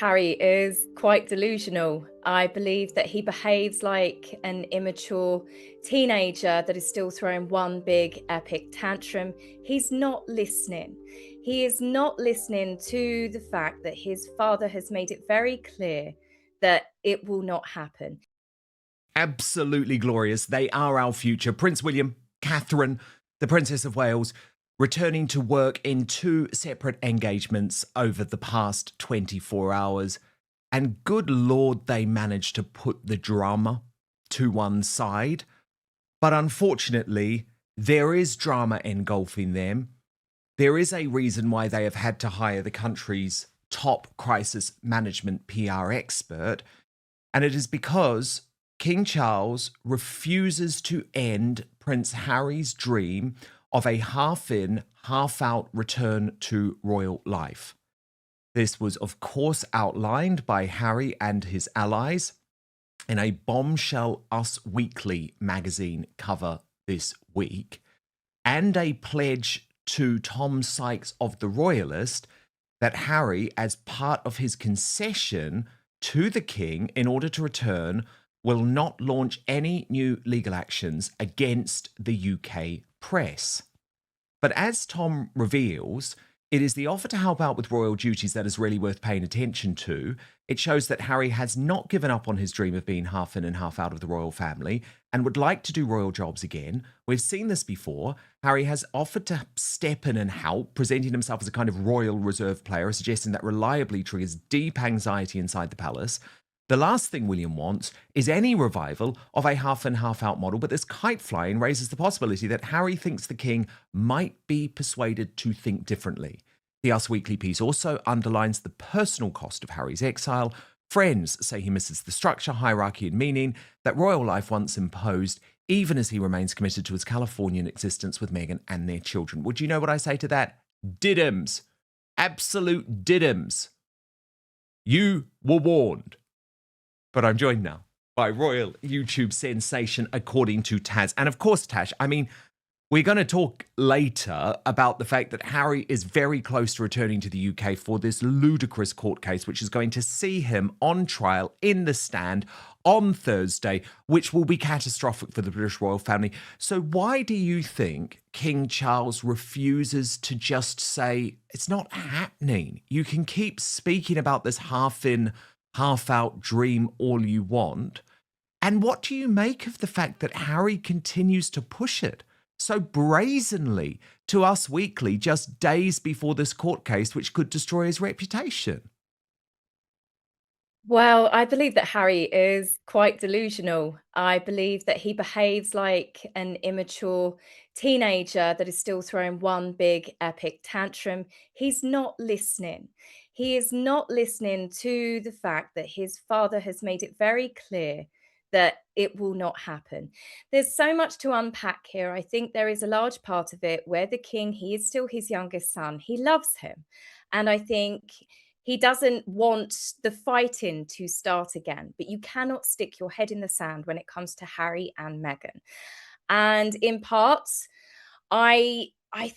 Harry is quite delusional. I believe that he behaves like an immature teenager that is still throwing one big epic tantrum. He's not listening. He is not listening to the fact that his father has made it very clear that it will not happen. Absolutely glorious. They are our future. Prince William, Catherine, the Princess of Wales, returning to work in two separate engagements over the past 24 hours. And good Lord, they managed to put the drama to one side. But unfortunately, there is drama engulfing them. There is a reason why they have had to hire the country's top crisis management PR expert. And it is because King Charles refuses to end Prince Harry's dream of a half-in, half-out return to royal life. This was, of course, outlined by Harry and his allies in a bombshell Us Weekly magazine cover this week, and a pledge to Tom Sykes of The Royalist that Harry, as part of his concession to the king in order to return, will not launch any new legal actions against the UK press. But as Tom reveals, it is the offer to help out with royal duties that is really worth paying attention to. It shows that Harry has not given up on his dream of being half in and half out of the royal family and would like to do royal jobs again. We've seen this before. Harry has offered to step in and help, presenting himself as a kind of royal reserve player, suggesting that reliably triggers deep anxiety inside the palace. The last thing William wants is any revival of a half in, half out model, but this kite flying raises the possibility that Harry thinks the king might be persuaded to think differently. The Us Weekly piece also underlines the personal cost of Harry's exile. Friends say he misses the structure, hierarchy, and meaning that royal life once imposed, even as he remains committed to his Californian existence with Meghan and their children. Would you know what I say to that? Diddums. Absolute diddums. You were warned. But I'm joined now by royal YouTube sensation, according to Taz. And of course, Tash, I mean, we're going to talk later about the fact that Harry is very close to returning to the UK for this ludicrous court case, which is going to see him on trial in the stand on Thursday, which will be catastrophic for the British royal family. So why do you think King Charles refuses to just say, it's not happening? You can keep speaking about this half-in, half-out dream all you want. And what do you make of the fact that Harry continues to push it so brazenly to Us Weekly just days before this court case, which could destroy his reputation? Well, I believe that Harry is quite delusional. I believe that he behaves like an immature teenager that is still throwing one big epic tantrum. He's not listening. He is not listening to the fact that his father has made it very clear that it will not happen. There's so much to unpack here. I think there is a large part of it where the king, he is still his youngest son. He loves him. And I think he doesn't want the fighting to start again, but you cannot stick your head in the sand when it comes to Harry and Meghan. And in parts, I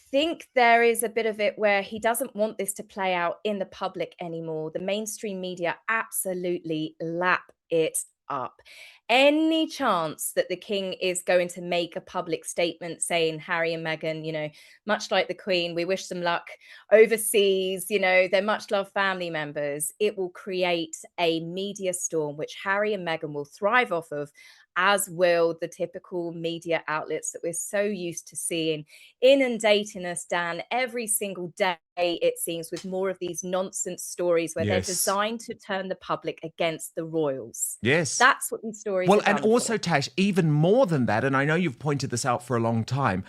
think there is a bit of it where he doesn't want this to play out in the public anymore. The mainstream media absolutely lap it up. Any chance that the king is going to make a public statement saying Harry and Meghan, much like the Queen, we wish them luck overseas, they're much loved family members, it will create a media storm, which Harry and Meghan will thrive off of, as will the typical media outlets that we're so used to seeing inundating us, Dan, every single day, it seems, with more of these nonsense stories where they're designed to turn the public against the royals. Yes. That's what these stories Well, are and done also, for. Tash, even more than that, and I know you've pointed this out for a long time,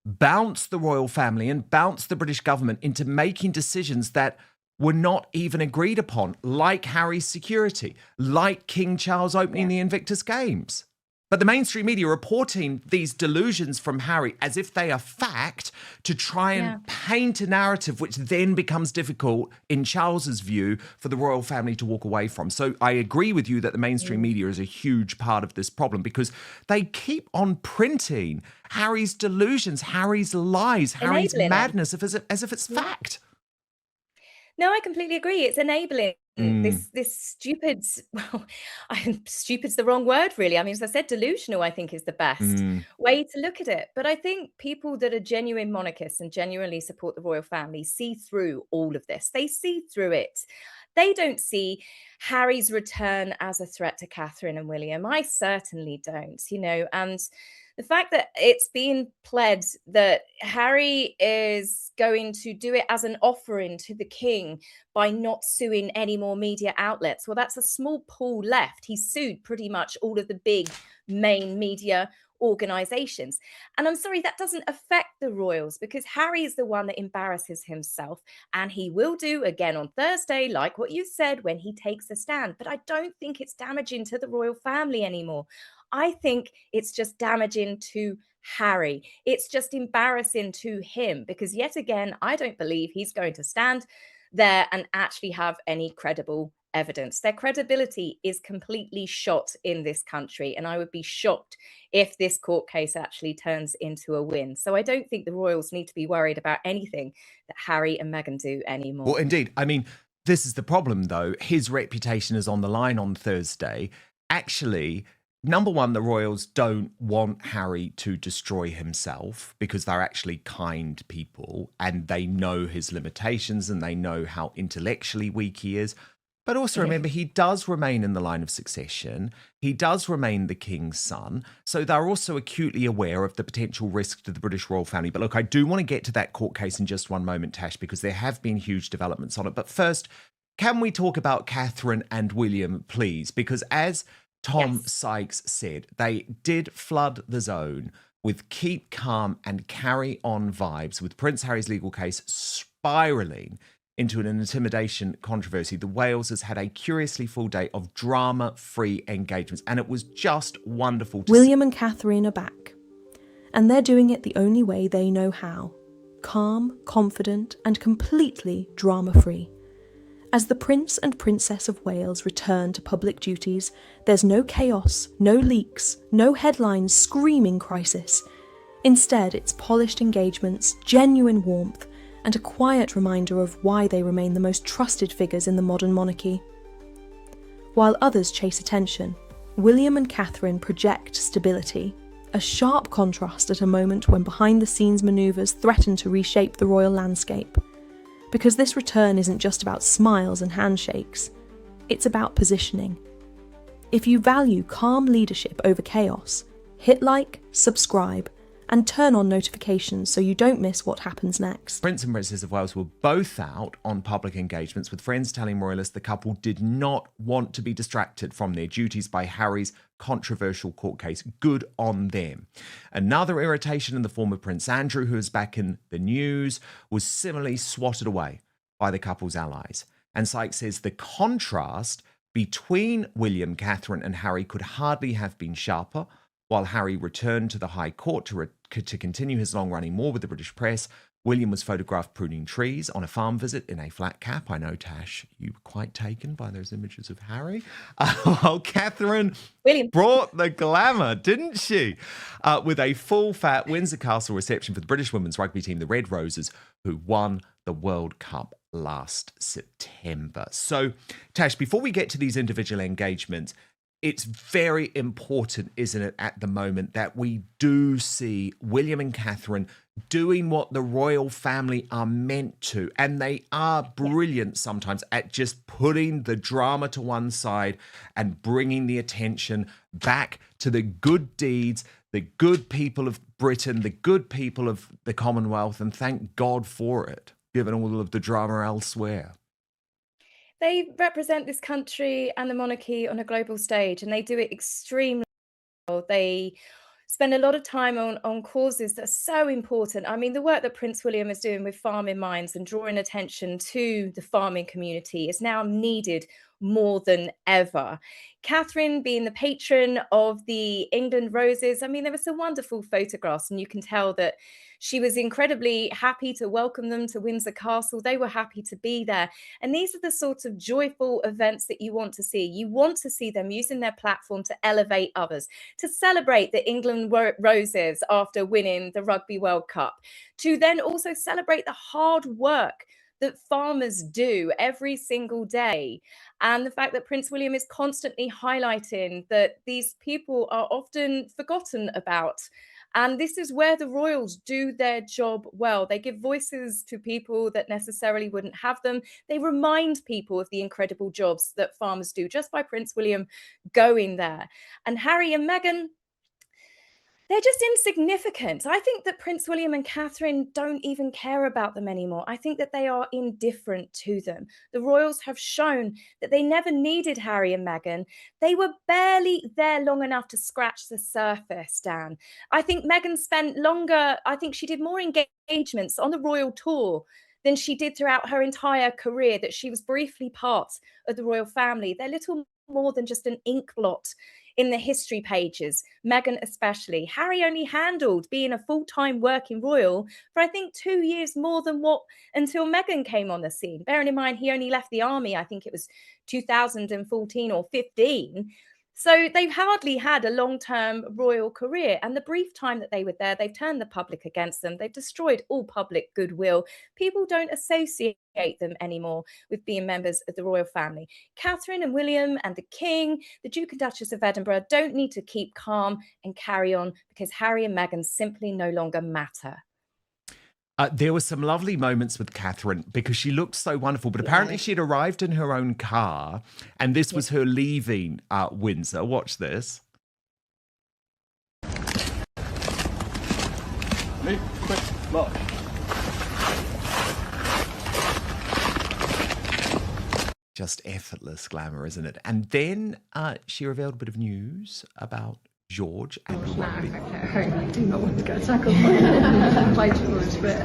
bounce the royal family and bounce the British government into making decisions that were not even agreed upon, like Harry's security, like King Charles opening the Invictus Games. But the mainstream media reporting these delusions from Harry as if they are fact to try and paint a narrative which then becomes difficult, in Charles's view, for the royal family to walk away from. So I agree with you that the mainstream media is a huge part of this problem because they keep on printing Harry's delusions, Harry's lies, Harry's madness as if it's fact. No, I completely agree. It's enabling Mm, this stupid, well, stupid's the wrong word, really. I mean, as I said, delusional, I think, is the best mm. way to look at it. But I think people that are genuine monarchists and genuinely support the royal family see through all of this. They see through it. They don't see Harry's return as a threat to Catherine and William. I certainly don't, and the fact that it's been pled that Harry is going to do it as an offering to the king by not suing any more media outlets. Well, that's a small pool left. He sued pretty much all of the big main media organizations. And I'm sorry, that doesn't affect the royals because Harry is the one that embarrasses himself. And he will do again on Thursday, like what you said, when he takes a stand. But I don't think it's damaging to the royal family anymore. I think it's just damaging to Harry. It's just embarrassing to him because, yet again, I don't believe he's going to stand there and actually have any credible evidence. Their credibility is completely shot in this country. And I would be shocked if this court case actually turns into a win. So I don't think the royals need to be worried about anything that Harry and Meghan do Well, anymore. indeed. I mean, this is the problem, though. His reputation is on the line on Thursday. Actually, number one, the royals don't want Harry to destroy himself because they're actually kind people and they know his limitations and they know how intellectually weak he is. But also Yeah. remember, he does remain in the line of succession. He does remain the king's son. So they're also acutely aware of the potential risk to the British royal family. But look, I do want to get to that court case in just one moment, Tash, because there have been huge developments on it. But first, can we talk about Catherine and William, please? Because as Tom Yes. Sykes said, they did flood the zone with keep calm and carry on vibes, with Prince Harry's legal case spiraling into an intimidation controversy. The Wales has had a curiously full day of drama-free engagements, and it was just wonderful to see. William and Catherine are back, and they're doing it the only way they know how: calm, confident, and completely drama-free. As the Prince and Princess of Wales return to public duties, there's no chaos, no leaks, no headlines screaming crisis. Instead, it's polished engagements, genuine warmth, and a quiet reminder of why they remain the most trusted figures in the modern monarchy. While others chase attention, William and Catherine project stability, a sharp contrast at a moment when behind-the-scenes manoeuvres threaten to reshape the royal landscape. Because this return isn't just about smiles and handshakes, it's about positioning. If you value calm leadership over chaos, hit like, subscribe, and turn on notifications so you don't miss what happens next. Prince and Princess of Wales were both out on public engagements, with friends telling royalists the couple did not want to be distracted from their duties by Harry's controversial court case. Good on them. Another irritation in the form of Prince Andrew, who is back in the news, was similarly swatted away by the couple's allies. And Sykes says the contrast between William, Catherine, and Harry could hardly have been sharper. While Harry returned to the High Court to continue his long-running war with the British press, William was photographed pruning trees on a farm visit in a flat cap. I know, Tash, you were quite taken by those images of Harry. While Catherine William. brought the glamour, didn't she? With a full-fat Windsor Castle reception for the British women's rugby team, the Red Roses, who won the World Cup last September. So, Tash, before we get to these individual engagements, it's very important, isn't it, at the moment, that we do see William and Catherine doing what the royal family are meant to. And they are brilliant sometimes at just putting the drama to one side and bringing the attention back to the good deeds, the good people of Britain, the good people of the Commonwealth. And thank God for it, given all of the drama elsewhere. They represent this country and the monarchy on a global stage, and they do it extremely well. They spend a lot of time on causes that are so important. I mean, the work that Prince William is doing with Farming Minds and drawing attention to the farming community is now needed more than ever. Catherine being the patron of the England Roses, I mean, there were some wonderful photographs, and you can tell that she was incredibly happy to welcome them to Windsor Castle. They were happy to be there. And these are the sorts of joyful events that you want to see. You want to see them using their platform to elevate others, to celebrate the England Roses after winning the Rugby World Cup, to then also celebrate the hard work that farmers do every single day. And the fact that Prince William is constantly highlighting that these people are often forgotten about. And this is where the royals do their job well. They give voices to people that necessarily wouldn't have them. They remind people of the incredible jobs that farmers do just by Prince William going there. And Harry and Meghan, they're just insignificant. I think that Prince William and Catherine don't even care about them anymore. I think that they are indifferent to them. The royals have shown that they never needed Harry and Meghan. They were barely there long enough to scratch the surface, Dan. I think Meghan spent longer, I think she did more engagements on the royal tour than she did throughout her entire career, that she was briefly part of the royal family. They're little more than just an ink blot in the history pages, Meghan especially. Harry only handled being a full-time working royal for I think 2 years more than what until Meghan came on the scene. Bearing in mind he only left the army, I think it was 2014 or 15. So they've hardly had a long-term royal career. And the brief time that they were there, they've turned the public against them. They've destroyed all public goodwill. People don't associate them anymore with being members of the royal family. Catherine and William and the King, the Duke and Duchess of Edinburgh don't need to keep calm and carry on because Harry and Meghan simply no longer matter. There were some lovely moments with Catherine because she looked so wonderful, but apparently she'd arrived in her own car and this was her leaving Windsor. Watch this. Move, quick, mark. Just effortless glamour, isn't it? And then she revealed a bit of news about George and rugby. I do not want to get tackled by George, but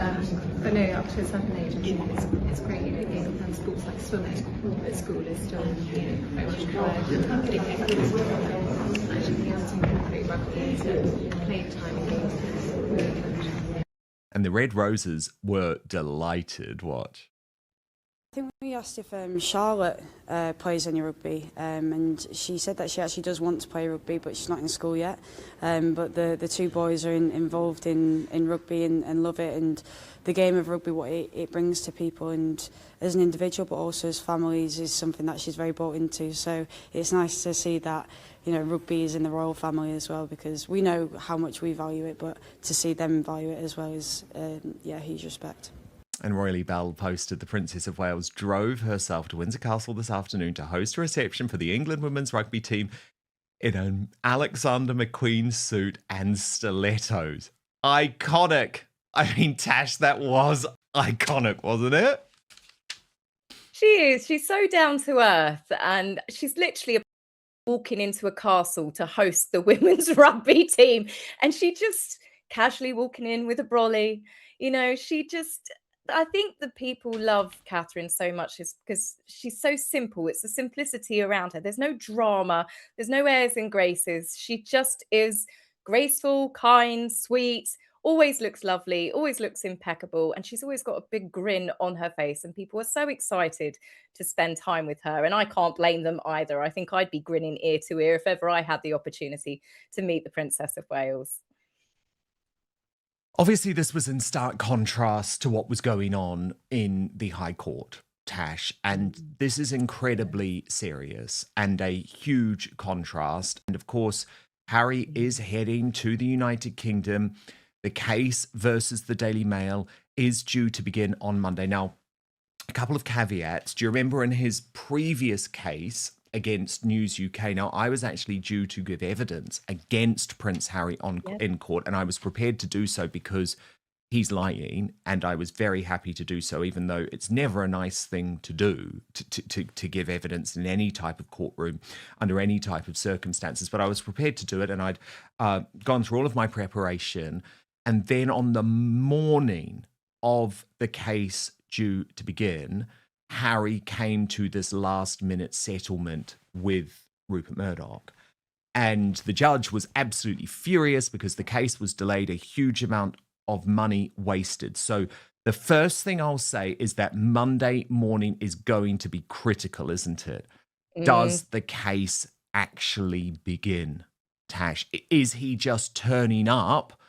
no, up to a certain age, I mean, it's great. And sports like swimming at school is still, very much preferred. Being actually being able to incorporate rugby into playtime and games is really good. And the Red Roses were delighted. Watch. I think we asked if Charlotte plays any rugby, and she said that she actually does want to play rugby, but she's not in school yet. But the two boys are involved in rugby and love it, and the game of rugby, what it brings to people, and as an individual, but also as families, is something that she's very bought into. So it's nice to see that, rugby is in the royal family as well, because we know how much we value it, but to see them value it as well is, huge respect. And Royally Bell posted the Princess of Wales drove herself to Windsor Castle this afternoon to host a reception for the England women's rugby team in an Alexander McQueen suit and stilettos. Iconic. I mean, Tash, that was iconic, wasn't it? She is. She's so down to earth. And she's literally walking into a castle to host the women's rugby team. And she just casually walking in with a brolly. I think the people love Catherine so much is because she's so simple. It's the simplicity around her. There's no drama. There's no airs and graces. She just is graceful, kind, sweet, always looks lovely, always looks impeccable. And she's always got a big grin on her face. And people are so excited to spend time with her. And I can't blame them either. I think I'd be grinning ear to ear if ever I had the opportunity to meet the Princess of Wales. Obviously, this was in stark contrast to what was going on in the High Court, Tash, and this is incredibly serious and a huge contrast. And of course, Harry is heading to the United Kingdom. The case versus the Daily Mail is due to begin on Monday. Now, a couple of caveats. Do you remember in his previous case against News UK? Now, I was actually due to give evidence against Prince Harry in court, and I was prepared to do so because he's lying, and I was very happy to do so, even though it's never a nice thing to do, to give evidence in any type of courtroom under any type of circumstances. But I was prepared to do it, and I'd gone through all of my preparation. And then on the morning of the case due to begin, Harry came to this last-minute settlement with Rupert Murdoch. And the judge was absolutely furious because the case was delayed, a huge amount of money wasted. So the first thing I'll say is that Monday morning is going to be critical, isn't it? Does the case actually begin, Tash? Is he just turning up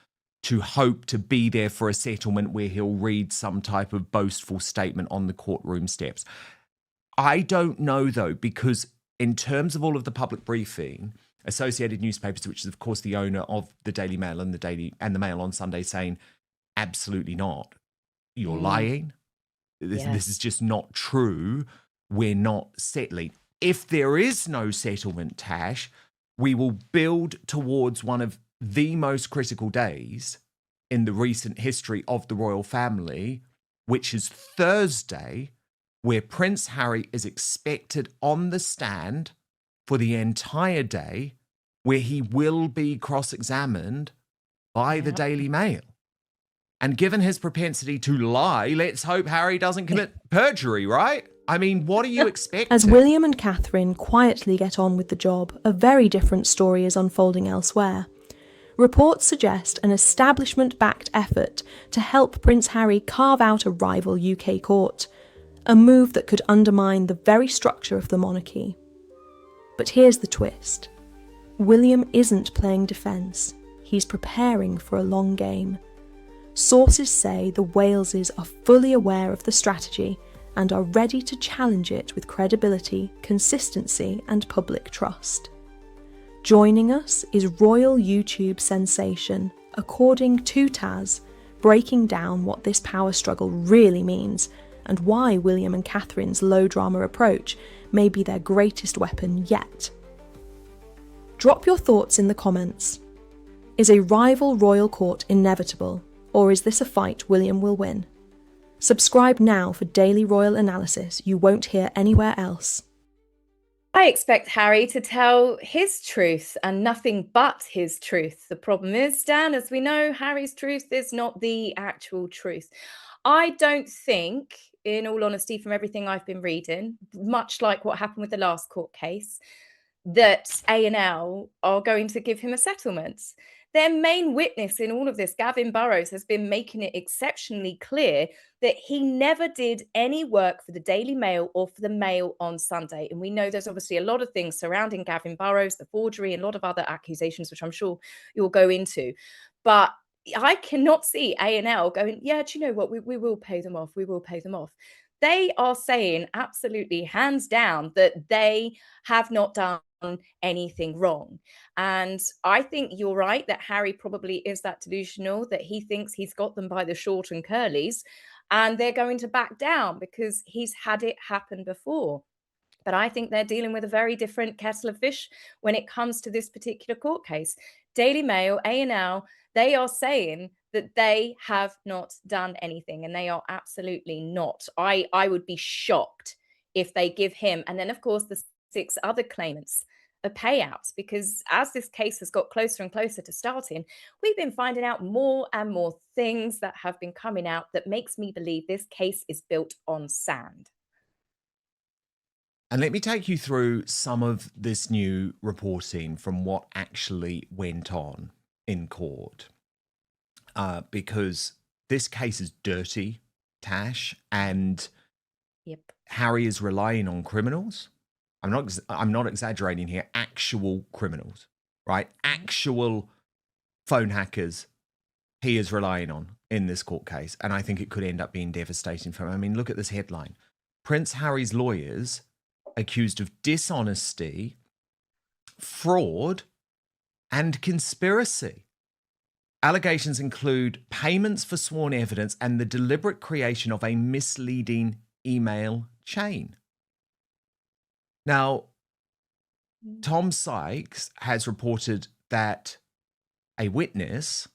to hope to be there for a settlement where he'll read some type of boastful statement on the courtroom steps. I don't know, though, because in terms of all of the public briefing, Associated Newspapers, which is of course the owner of the Daily Mail and the Mail on Sunday, saying absolutely not. You're lying. This is just not true. We're not settling. If there is no settlement, Tash, we will build towards one of the most critical days in the recent history of the royal family, which is Thursday, where Prince Harry is expected on the stand for the entire day, where he will be cross-examined by the Daily Mail. And given his propensity to lie, let's hope Harry doesn't commit perjury, right? I mean, what do you expect? As William and Catherine quietly get on with the job, a very different story is unfolding elsewhere. Reports suggest an establishment-backed effort to help Prince Harry carve out a rival UK court, a move that could undermine the very structure of the monarchy. But here's the twist. William isn't playing defence. He's preparing for a long game. Sources say the Waleses are fully aware of the strategy and are ready to challenge it with credibility, consistency, and public trust. Joining us is royal YouTube sensation, according to Taz, breaking down what this power struggle really means and why William and Catherine's low-drama approach may be their greatest weapon yet. Drop your thoughts in the comments. Is a rival royal court inevitable, or is this a fight William will win? Subscribe now for daily royal analysis you won't hear anywhere else. I expect Harry to tell his truth and nothing but his truth. The problem is, Dan, as we know, Harry's truth is not the actual truth. I don't think, in all honesty, from everything I've been reading, much like what happened with the last court case, that A&L are going to give him a settlement. Their main witness in all of this, Gavin Burrows, has been making it exceptionally clear that he never did any work for the Daily Mail or for the Mail on Sunday. And we know there's obviously a lot of things surrounding Gavin Burrows, the forgery, and a lot of other accusations, which I'm sure you'll go into. But I cannot see A&L going, yeah, do you know what? We will pay them off. We will pay them off. They are saying absolutely hands down that they have not done anything wrong. And I think you're right that Harry probably is that delusional, that he thinks he's got them by the short and curlies and they're going to back down because he's had it happen before. But I think they're dealing with a very different kettle of fish when it comes to this particular court case. Daily Mail, A&L, they are saying that they have not done anything, and they are absolutely not. I would be shocked if they give him, and then of course the 6 other claimants, a payout, because as this case has got closer and closer to starting, we've been finding out more and more things that have been coming out that makes me believe this case is built on sand. And let me take you through some of this new reporting from what actually went on in court. Because this case is dirty, Tash, and Harry is relying on criminals. I'm not exaggerating here. Actual criminals, right? Actual phone hackers he is relying on in this court case. And I think it could end up being devastating for him. I mean, look at this headline. Prince Harry's lawyers accused of dishonesty, fraud, and conspiracy. Allegations include payments for sworn evidence and the deliberate creation of a misleading email chain. Now, Tom Sykes has reported that a witness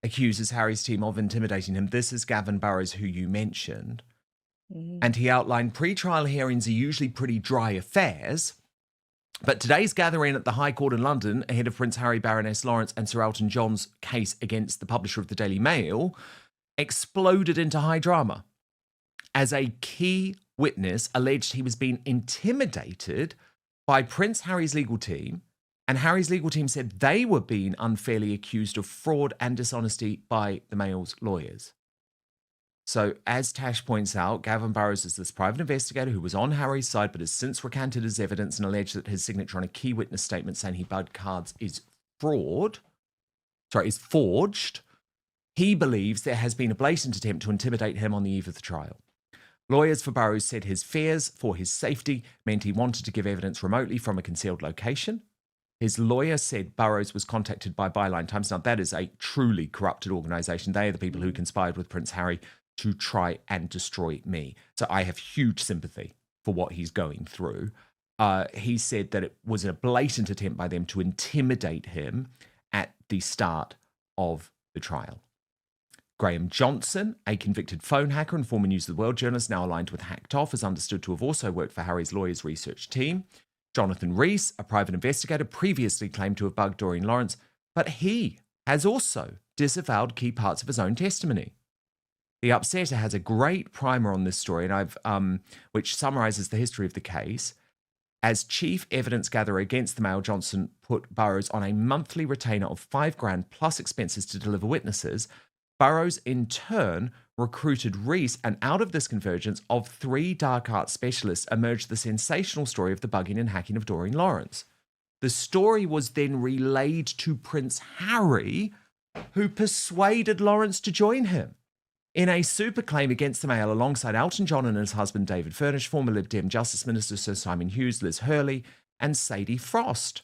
accuses Harry's team of intimidating him. This is Gavin Burrows, who you mentioned. And he outlined pre-trial hearings are usually pretty dry affairs. But today's gathering at the High Court in London, ahead of Prince Harry, Baroness Lawrence and Sir Elton John's case against the publisher of the Daily Mail, exploded into high drama as a key witness alleged he was being intimidated by Prince Harry's legal team, and Harry's legal team said they were being unfairly accused of fraud and dishonesty by the Mail's lawyers. So, as Tash points out, Gavin Burrows is this private investigator who was on Harry's side but has since recanted his evidence and alleged that his signature on a key witness statement saying he bugged cards is fraud. is forged, he believes there has been a blatant attempt to intimidate him on the eve of the trial. Lawyers for Burrows said his fears for his safety meant he wanted to give evidence remotely from a concealed location. His lawyer said Burrows was contacted by Byline Times. Now, that is a truly corrupted organisation. They are the people who conspired with Prince Harry to try and destroy me. So I have huge sympathy for what he's going through. He said that it was a blatant attempt by them to intimidate him at the start of the trial. Graham Johnson, a convicted phone hacker and former News of the World journalist now aligned with Hacked Off, is understood to have also worked for Harry's lawyers' research team. Jonathan Rees, a private investigator, previously claimed to have bugged Doreen Lawrence, but he has also disavowed key parts of his own testimony. The Upsetter has a great primer on this story, and which summarises the history of the case. As chief evidence gatherer against the Mail, Johnson put Burrows on a monthly retainer of $5,000 plus expenses to deliver witnesses. Burrows, in turn, recruited Rees, and out of this convergence of 3 dark arts specialists emerged the sensational story of the bugging and hacking of Doreen Lawrence. The story was then relayed to Prince Harry, who persuaded Lawrence to join him in a super claim against the Mail alongside Elton John and his husband David Furnish, former Lib Dem Justice Minister Sir Simon Hughes, Liz Hurley, and Sadie Frost.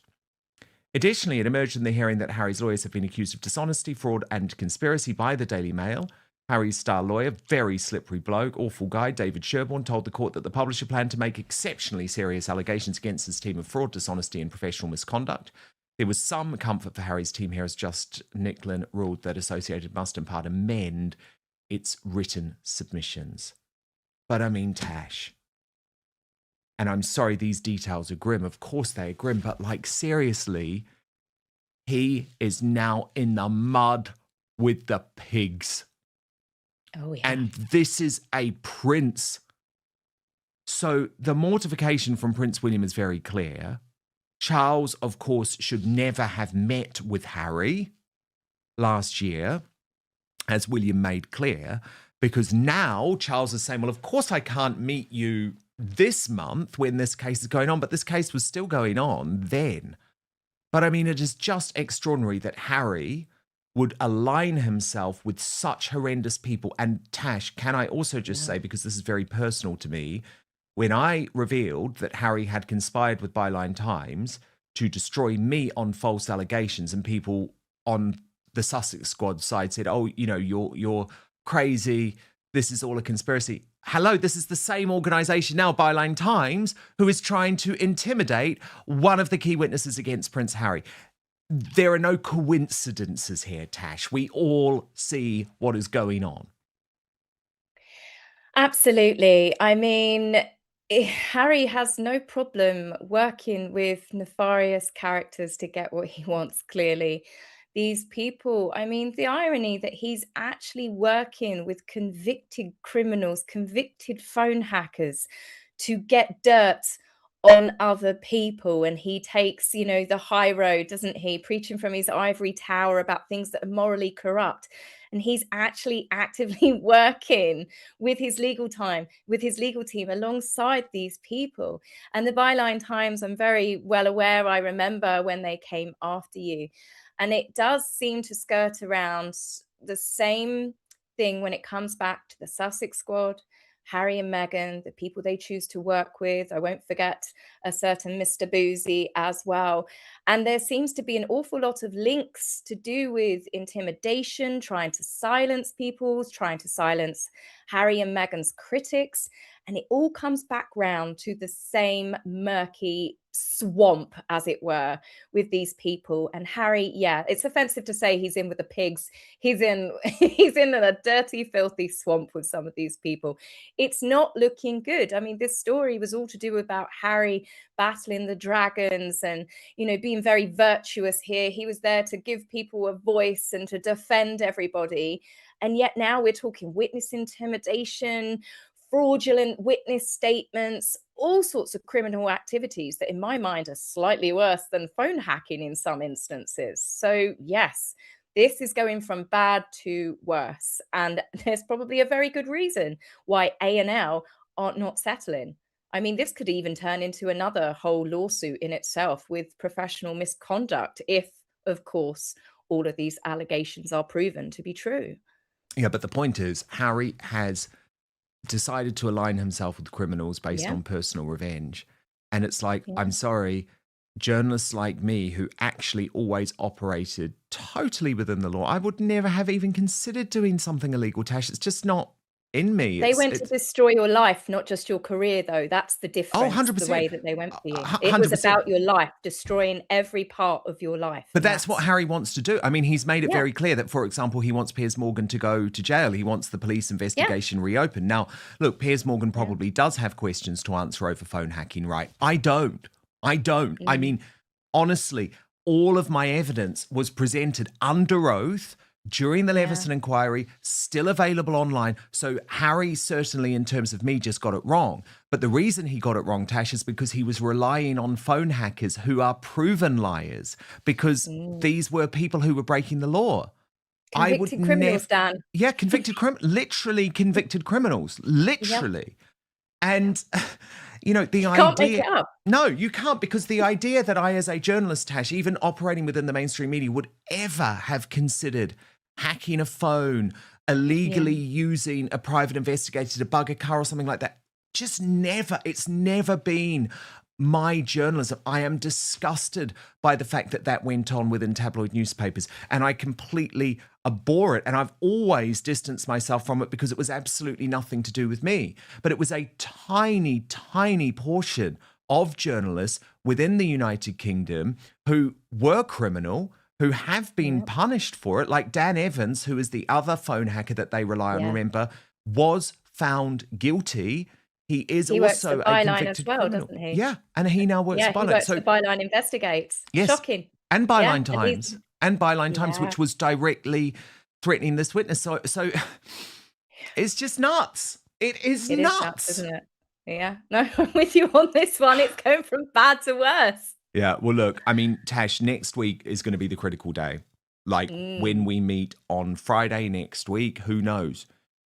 Additionally, it emerged in the hearing that Harry's lawyers have been accused of dishonesty, fraud, and conspiracy by the Daily Mail. Harry's star lawyer, very slippery bloke, awful guy, David Sherborne, told the court that the publisher planned to make exceptionally serious allegations against his team of fraud, dishonesty, and professional misconduct. There was some comfort for Harry's team here, as Just Nicklin ruled that Associated must in part amend its written submissions. But I mean, Tash, and I'm sorry these details are grim. Of course they are grim, but like seriously, he is now in the mud with the pigs. Oh, yeah. And this is a prince. So the mortification from Prince William is very clear. Charles, of course, should never have met with Harry last year, as William made clear, because now Charles is saying, well, of course I can't meet you this month when this case is going on, but this case was still going on then. But I mean, it is just extraordinary that Harry would align himself with such horrendous people. And Tash, can I also just say, because this is very personal to me, when I revealed that Harry had conspired with Byline Times to destroy me on false allegations, and people on the Sussex squad side said, oh, you know, you're crazy, this is all a conspiracy. Hello, this is the same organisation now, Byline Times, who is trying to intimidate one of the key witnesses against Prince Harry. There are no coincidences here, Tash. We all see what is going on. Absolutely. I mean, Harry has no problem working with nefarious characters to get what he wants, clearly. These people, I mean, the irony that he's actually working with convicted criminals, convicted phone hackers to get dirt on other people. And he takes, you know, the high road, doesn't he? Preaching from his ivory tower about things that are morally corrupt. And he's actually actively working with his legal team alongside these people. And the Byline Times, I'm very well aware, I remember when they came after you. And it does seem to skirt around the same thing when it comes back to the Sussex squad, Harry and Meghan, the people they choose to work with. I won't forget a certain Mr. Boozy as well. And there seems to be an awful lot of links to do with intimidation, trying to silence people, trying to silence Harry and Meghan's critics. And it all comes back round to the same murky swamp, as it were, with these people. And Harry, yeah, it's offensive to say he's in with the pigs. He's in he's in a dirty, filthy swamp with some of these people. It's not looking good. I mean, this story was all to do about Harry battling the dragons and, you know, being very virtuous here. He was there to give people a voice and to defend everybody. And yet now we're talking witness intimidation, fraudulent witness statements, all sorts of criminal activities that in my mind are slightly worse than phone hacking in some instances. So yes, this is going from bad to worse. And there's probably a very good reason why A&L aren't not settling. I mean, this could even turn into another whole lawsuit in itself with professional misconduct if, of course, all of these allegations are proven to be true. Yeah, but the point is, Harry has decided to align himself with criminals based Yeah, on personal revenge. And it's like, yeah. I'm sorry, journalists like me who actually always operated totally within the law, I would never have even considered doing something illegal, Tash. It's just not in me. They went to destroy your life, not just your career, though. That's the Oh, difference, the 100%. way that they went for you. It was 100%. about your life, destroying every part of your life. But And that's what Harry wants to do. I mean, he's made it Yeah. very clear that, for example, he wants Piers Morgan to go to jail. He wants the police investigation reopened. Now, look, Piers Morgan probably does have questions to answer over phone hacking, right? I don't. I mean, honestly, all of my evidence was presented under oath during the Leveson inquiry, still available online. So Harry certainly, in terms of me, just got it wrong. But the reason he got it wrong, Tash, is because he was relying on phone hackers who are proven liars, because these were people who were breaking the law. Convicted criminals, Dan. Yeah, literally convicted criminals, literally. And, you know, the idea... Can't make it up. No, you can't, because the idea that I, as a journalist, Tash, even operating within the mainstream media, would ever have considered hacking a phone, illegally using a private investigator to bug a car or something like that, just never, it's never been my journalism. I am disgusted by the fact that that went on within tabloid newspapers, and I completely abhor it. And I've always distanced myself from it because it was absolutely nothing to do with me. But it was a tiny, tiny portion of journalists within the United Kingdom who were criminal, who have been punished for it, like Dan Evans, who is the other phone hacker that they rely on, remember, was found guilty. He is Works also for a Byline convicted as well, criminal. doesn't he? Yeah, and he now works for Yeah, he Byline. works So for Byline Investigates. yes, Shocking. and Byline Yeah, Times, and Byline Times, Yeah. which was directly threatening this witness. So it's just nuts. It is It is nuts. nuts, isn't it? Yeah. No, I'm with you on this one. It's going from bad to worse. Yeah, well, look, I mean, Tash, next week is going to be the critical day. Like, when we meet on Friday next week, who knows?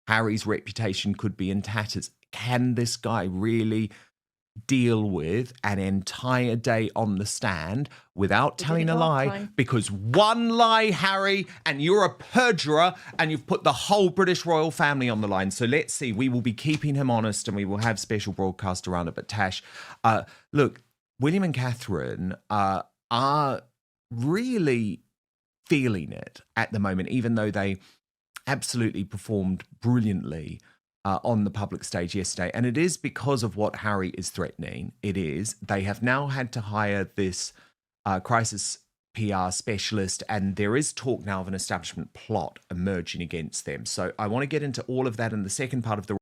Harry's reputation could be in tatters. Can this guy really deal with an entire day on the stand without telling a lie? Because one lie, Harry, and you're a perjurer, and you've put the whole British royal family on the line. So let's see. We will be keeping him honest, and we will have special broadcast around it. But Tash, look, William and Catherine are really feeling it at the moment, even though they absolutely performed brilliantly on the public stage yesterday. And it is because of what Harry is threatening. It is. They have now had to hire this crisis PR specialist, and there is talk now of an establishment plot emerging against them. So I want to get into all of that in the second part of the